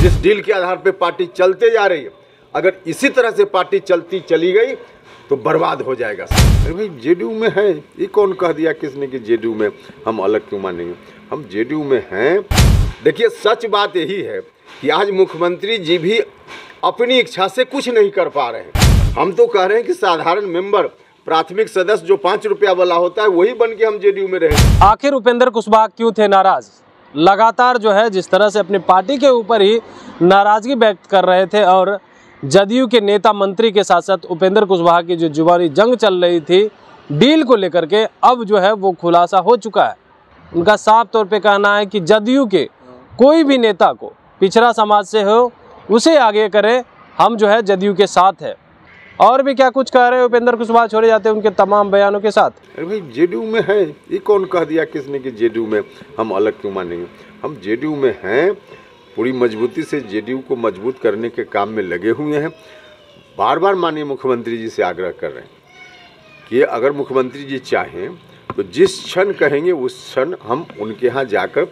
जिस डील के आधार पे पार्टी चलते जा रही है, अगर इसी तरह से पार्टी चलती चली गई तो बर्बाद हो जाएगा। अरे भाई जेडीयू में है, ये कौन कह दिया किसने कि जेडीयू में हम अलग क्यों मानेंगे? हम जेडीयू में हैं। देखिए सच बात यही है कि आज मुख्यमंत्री जी भी अपनी इच्छा से कुछ नहीं कर पा रहे हैं। हम तो कह रहे हैं कि साधारण मेंबर, प्राथमिक सदस्य जो 5 रुपया वाला होता है वही बन के हम जेडीयू में रहे। आखिर उपेंद्र कुशवाहा क्यों थे नाराज? लगातार जो है जिस तरह से अपनी पार्टी के ऊपर ही नाराजगी व्यक्त कर रहे थे और जदयू के नेता मंत्री के साथ साथ उपेंद्र कुशवाहा की जो जुबानी जंग चल रही थी डील को लेकर के, अब जो है वो खुलासा हो चुका है। उनका साफ तौर पे कहना है कि जदयू के कोई भी नेता को पिछड़ा समाज से हो उसे आगे करे, हम जो है जदयू के साथ है। और भी क्या कुछ कह रहे हैं उपेंद्र कुशवाहा, छोड़े जाते हैं उनके तमाम बयानों के साथ। अरे भाई जेडीयू में है, ये कौन कह दिया किसने कि जेडीयू में हम अलग क्यों मानेंगे? हम जेडीयू में हैं, पूरी मजबूती से जेडीयू को मजबूत करने के काम में लगे हुए हैं। बार बार माननीय मुख्यमंत्री जी से आग्रह कर रहे हैं कि अगर मुख्यमंत्री जी चाहें तो जिस क्षण कहेंगे उस क्षण हम उनके यहाँ जाकर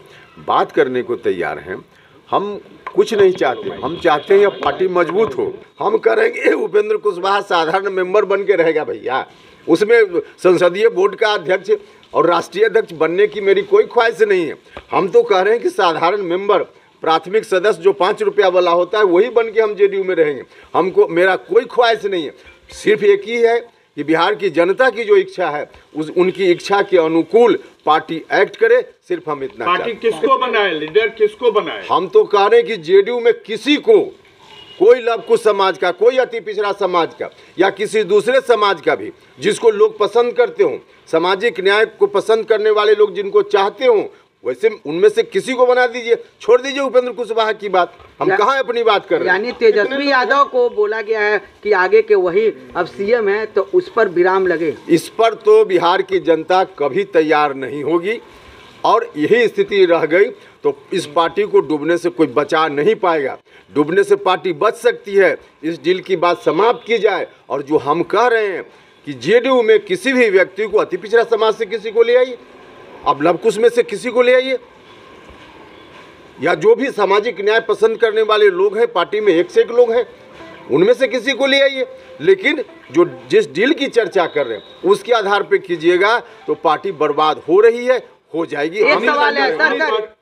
बात करने को तैयार हैं। हम कुछ नहीं चाहते, हम चाहते हैं पार्टी मजबूत हो। हम करेंगे उपेंद्र कुशवाहा साधारण मेंबर बन के रहेगा भैया, उसमें संसदीय बोर्ड का अध्यक्ष और राष्ट्रीय अध्यक्ष बनने की मेरी कोई ख्वाहिश नहीं है। हम तो कह रहे हैं कि साधारण मेंबर, प्राथमिक सदस्य जो 5 रुपया वाला होता है वही बन के हम जेडीयू में रहेंगे। हमको, मेरा कोई ख्वाहिश नहीं है, सिर्फ एक ही है कि बिहार की जनता की जो इच्छा है उनकी इच्छा के अनुकूल पार्टी एक्ट करे। सिर्फ हम इतना पार्टी किसको बनाए, लीडर किसको बनाए? हम तो कह रहे हैं कि जेडीयू में किसी को, कोई लवकुश समाज का, कोई अति पिछड़ा समाज का या किसी दूसरे समाज का भी जिसको लोग पसंद करते हों, सामाजिक न्याय को पसंद करने वाले लोग जिनको चाहते हों, वैसे उनमें से किसी को बना दीजिए। छोड़ दीजिए उपेंद्र कुशवाहा की बात, हम कहाँ अपनी बात कर रहे हैं। यानी तेजस्वी यादव को बोला गया है कि आगे के वही अब सीएम है, तो उस पर विराम लगे। इस पर तो बिहार की जनता कभी तैयार नहीं होगी और यही स्थिति रह गई तो इस पार्टी को डूबने से कोई बचा नहीं पाएगा। डूबने से पार्टी बच सकती है, इस डील की बात समाप्त की जाए। और जो हम कह रहे हैं कि जेडीयू में किसी भी व्यक्ति को, अति पिछड़ा समाज से किसी को ले आइए, अब लवकुश में से किसी को ले आइए, या जो भी सामाजिक न्याय पसंद करने वाले लोग हैं पार्टी में, एक से एक लोग हैं, उनमें से किसी को ले आइए। लेकिन जो जिस डील की चर्चा कर रहे हैं उसके आधार पे कीजिएगा तो पार्टी बर्बाद हो रही है, हो जाएगी। एक सवाल है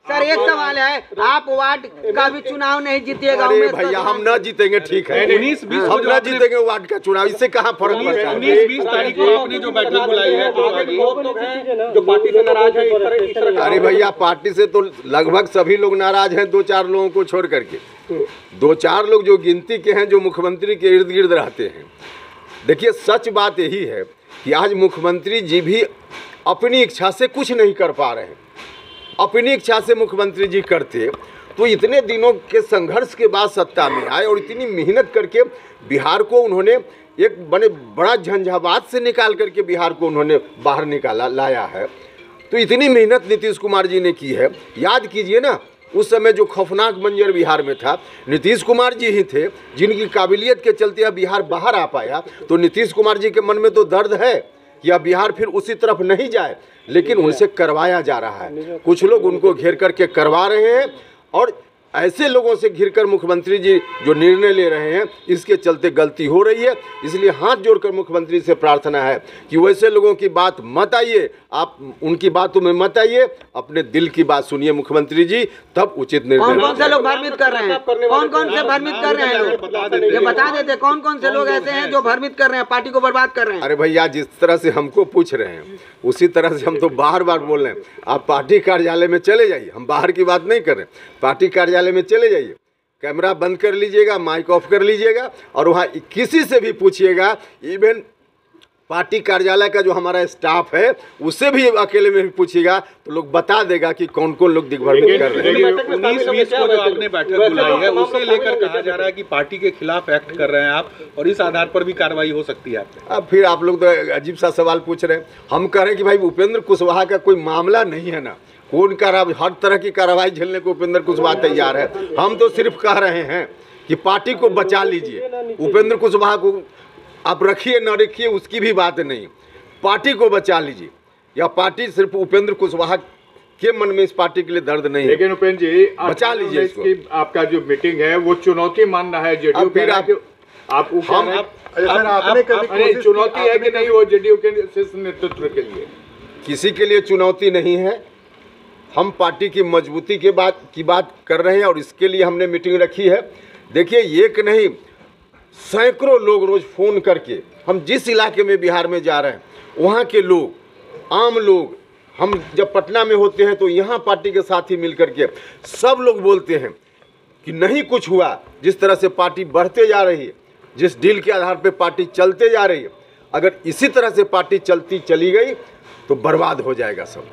सर, एक सवाल है, आप वार्ड का भी चुनाव नहीं जीतिएगा। अरे भैया हम न जीतेंगे, ठीक है, 19-20 हम न जीतेंगे वार्ड का चुनाव, इससे कहाँ फर्क पड़ता है? 19-20 तारीख को आपने जो बैठक बुलाई है तो आगे बहुत लोग हैं जो पार्टी से नाराज है। अरे भैया पार्टी से तो लगभग सभी लोग नाराज हैं, 2-4 लोगों को छोड़ करके। 2-4 लोग जो गिनती के हैं जो मुख्यमंत्री के इर्द गिर्द रहते हैं। देखिए सच बात यही है कि आज मुख्यमंत्री जी भी अपनी इच्छा से कुछ नहीं कर पा रहे हैं। अपनी इच्छा से मुख्यमंत्री जी करते तो इतने दिनों के संघर्ष के बाद सत्ता में आए और इतनी मेहनत करके बिहार को उन्होंने एक बड़ा झंझावात से निकाल करके बिहार को उन्होंने बाहर लाया है। तो इतनी मेहनत नीतीश कुमार जी ने की है। याद कीजिए ना, उस समय जो खौफनाक मंजर बिहार में था, नीतीश कुमार जी ही थे जिनकी काबिलियत के चलते बिहार बाहर आ पाया। तो नीतीश कुमार जी के मन में तो दर्द है या बिहार फिर उसी तरफ नहीं जाए, लेकिन उनसे करवाया जा रहा है। कुछ लोग उनको घेर करके करवा रहे हैं और ऐसे लोगों से घिरकर मुख्यमंत्री जी जो निर्णय ले रहे हैं इसके चलते गलती हो रही है। इसलिए हाथ जोड़कर मुख्यमंत्री से प्रार्थना है कि वैसे लोगों की बात मत आइए, आप उनकी बातों में मत आइए, अपने दिल की बात सुनिए मुख्यमंत्री जी, तब उचित निर्णय। कौन से लोग भ्रमित कर रहे हैं? कौन से भ्रमित कर रहे हैं लोग? ये बता देते कौन से लोग ऐसे हैं जो भ्रमित कर रहे हैं, पार्टी को बर्बाद कर रहे हैं? अरे भैया जिस तरह से हमको पूछ रहे हैं उसी तरह से हम तो बार बार बोल रहे हैं, आप पार्टी कार्यालय में चले जाइए। हम बाहर की बात नहीं कर रहे, पार्टी कार्यालय में चले जाइए, कैमरा बंद कर लीजिएगा, माइक ऑफ कर लीजिएगा और वहाँ किसी से भी पूछिएगा, इवन पार्टी कार्यालय का जो हमारा स्टाफ है उससे भी अकेले में भी पूछिएगा तो लोग बता देगा कि कौन कौन लोग दिग्भ्रमित कर रहे हैं। 19-20 को जो आपने बैठक बुलाई है उसे लेकर कहा जा रहा है कि पार्टी के खिलाफ एक्ट कर रहे हैं आप और इस आधार पर भी कार्रवाई हो सकती है। अब फिर आप लोग तो अजीब सा सवाल पूछ रहे हैं। हम कह रहे हैं कि भाई उपेंद्र कुशवाहा का कोई मामला नहीं है ना, कौन कार्रवाई, हर तरह की कार्रवाई झेलने को उपेंद्र कुशवाहा तैयार है। हम तो सिर्फ कह रहे हैं कि पार्टी को बचा लीजिए। उपेंद्र कुशवाहा को आप रखिए न रखिए उसकी भी बात नहीं, पार्टी को बचा लीजिए। या पार्टी सिर्फ उपेंद्र कुशवाहा के मन में इस पार्टी के लिए दर्द नहीं है। लेकिन उपेंद्र जी, बचा लीजिए इसको। आपका जो मीटिंग है वो चुनौती मान रहा है जेडीयू फिर आपने चुनौती है कि नहीं वो जेडीयू के शीर्ष नेतृत्व के लिए? किसी के लिए चुनौती नहीं है। हम पार्टी की मजबूती की बात कर रहे हैं और इसके लिए हमने मीटिंग रखी है। देखिए, एक नहीं सैकड़ों लोग रोज फोन करके, हम जिस इलाके में बिहार में जा रहे हैं वहाँ के लोग, आम लोग, हम जब पटना में होते हैं तो यहाँ पार्टी के साथी मिल करके सब लोग बोलते हैं कि नहीं कुछ हुआ। जिस तरह से पार्टी बढ़ते जा रही है, जिस डील के आधार पे पार्टी चलते जा रही है, अगर इसी तरह से पार्टी चली गई तो बर्बाद हो जाएगा सब।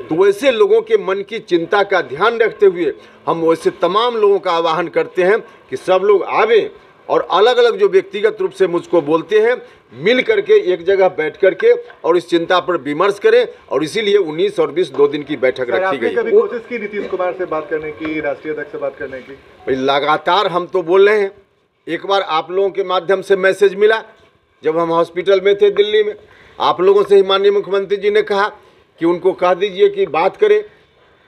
तो वैसे लोगों के मन की चिंता का ध्यान रखते हुए हम वैसे तमाम लोगों का आह्वान करते हैं कि सब लोग आवें और अलग अलग जो व्यक्तिगत रूप से मुझको बोलते हैं मिल करके एक जगह बैठ करके और इस चिंता पर विमर्श करें। और इसीलिए 19 और 20 2 दिन की बैठक रखी गई। कभी कोशिश की नीतीश कुमार से बात करने की, राष्ट्रीय अध्यक्ष से बात करने की? भाई लगातार हम तो बोल रहे हैं। एक बार आप लोगों के माध्यम से मैसेज मिला जब हम हॉस्पिटल में थे दिल्ली में, आप लोगों से ही माननीय मुख्यमंत्री जी ने कहा कि उनको कह दीजिए कि बात करें।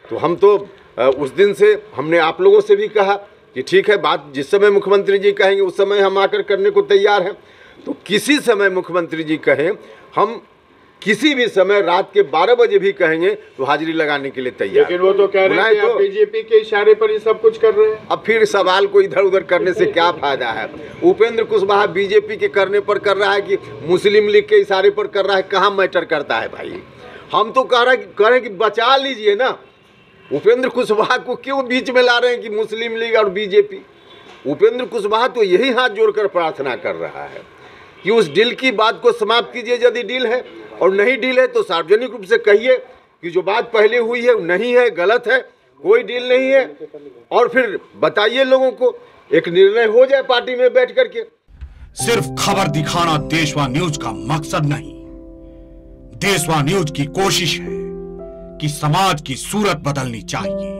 तो हम तो उस दिन से हमने आप लोगों से भी कहा कि ठीक है, बात जिस समय मुख्यमंत्री जी कहेंगे उस समय हम आकर करने को तैयार हैं। तो किसी समय मुख्यमंत्री जी कहें, हम किसी भी समय रात के 12 बजे भी कहेंगे तो हाजिरी लगाने के लिए तैयार। लेकिन वो तो कह रहे हैं कि बीजेपी के इशारे पर ही सब कुछ कर रहे हैं। अब फिर सवाल को इधर उधर करने से क्या फायदा है? उपेंद्र कुशवाहा बीजेपी के करने पर कर रहा है कि मुस्लिम लीग के इशारे पर कर रहा है, कहाँ मैटर करता है भाई? हम तो कह रहे हैं कि बचा लीजिए ना। उपेंद्र कुशवाहा को क्यों बीच में ला रहे हैं कि मुस्लिम लीग और बीजेपी? उपेंद्र कुशवाहा तो यही हाथ जोड़कर प्रार्थना कर रहा है कि उस डील की बात को समाप्त कीजिए यदि डील है, और नहीं डील है तो सार्वजनिक रूप से कहिए कि जो बात पहले हुई है नहीं है, गलत है, कोई डील नहीं है, और फिर बताइए लोगों को, एक निर्णय हो जाए पार्टी में बैठ करके। सिर्फ खबर दिखाना देशवा न्यूज का मकसद नहीं। देशवा न्यूज की कोशिश है कि समाज की सूरत बदलनी चाहिए।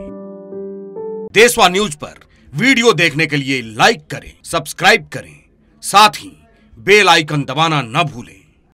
देशवा न्यूज पर वीडियो देखने के लिए लाइक करें, सब्सक्राइब करें, साथ ही बेल आइकन दबाना न भूलें।